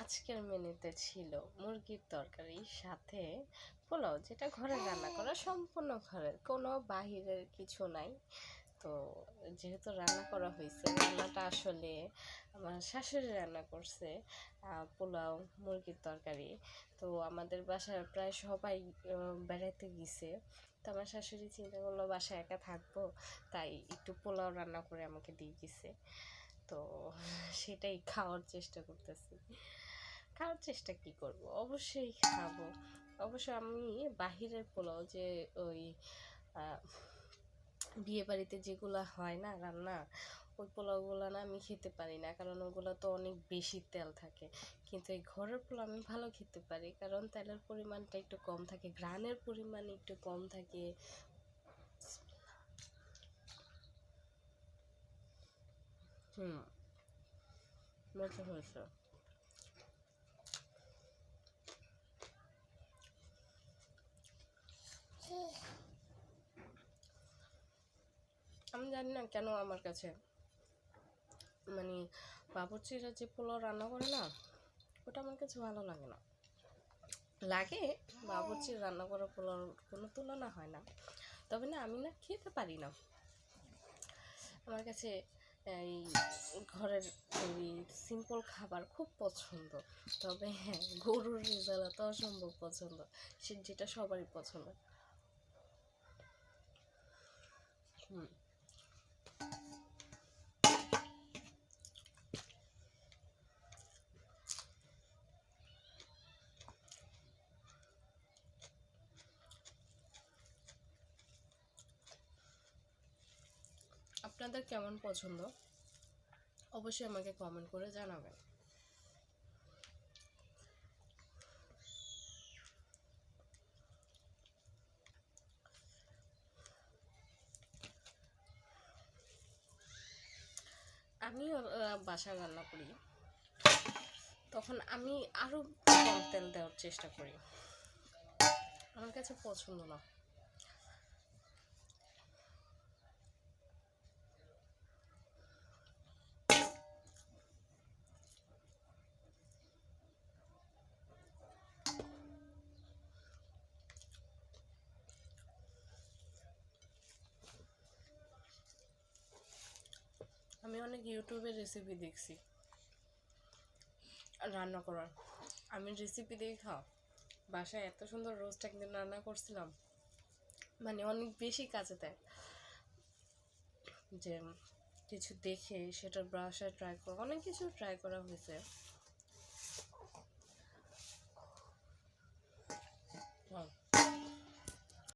আজকের মেনুতে ছিল মুরগির তরকারি সাথে পোলাও, যেটা ঘরে রান্না করা, সম্পূর্ণ ঘরের, কোনো বাহিরের কিছু নাই। তো যেহেতু রান্না করা হয়েছে, রান্নাটা আসলে আমার শাশুড়ি রান্না করছে। পোলাও, মুরগির তরকারি। তো আমাদের বাসায় প্রায় সবাই বেড়াতে গেছে। তো আমার শাশুড়ি চিন্তা করলো বাসায় একা থাকবো, তাই একটু পোলাও রান্না করে আমাকে দিয়ে দিছে। তো সেটাই খাওয়ার চেষ্টা করতেছি। খাওয়ার চেষ্টা কি করব, অবশ্যই খাবো। অবশ্য আমি বাহিরের পোলাও, যে ওই বিয়ে বাড়িতে যেগুলো হয় না রান্না, ওই পোলাওগুলো না আমি খেতে পারি না, কারণ ওগুলো তো অনেক বেশি তেল থাকে। কিন্তু এই ঘরের পোলাও আমি ভালো খেতে পারি, কারণ তেলের পরিমাণটা একটু কম থাকে, ঘ্রাণের পরিমাণ একটু কম থাকে। মজা হয়েছে। আমি জানি না কেন আমার কাছে মানে বাবুর্চিরা যে পোলাও রান্না করে না, ওটা আমার কাছে ভালো লাগে না। লাগে, বাবুর্চির রান্না করা পোলাওর কোনো তুলনা হয় না। তবে না, আমি না খেতে পারি না। আমার কাছে এই ঘরের ওই সিম্পল খাবার খুব পছন্দ। তবে হ্যাঁ, গরুর রেজালা তো অসম্ভব পছন্দ, সে যেটা সবারই পছন্দ। হুম। আপনাদের কেমন পছন্দ অবশ্যই আমাকে কমেন্ট করে জানাবেন। আমিও বাসায় রান্না করি, তখন আমি আরও কম তেল দেওয়ার চেষ্টা করি। আমার কাছে পছন্দ না। আমি অনেক ইউটিউবের রেসিপি দেখছি রান্না করার। আমি রেসিপি দেখা বাসায় এত সুন্দর রোস্ট একদিন রান্না করছিলাম, মানে অনেক বেশি কাজে দেয় যে কিছু দেখে সেটা বাসায় ট্রাই করা, অনেক কিছু ট্রাই করা হয়েছে।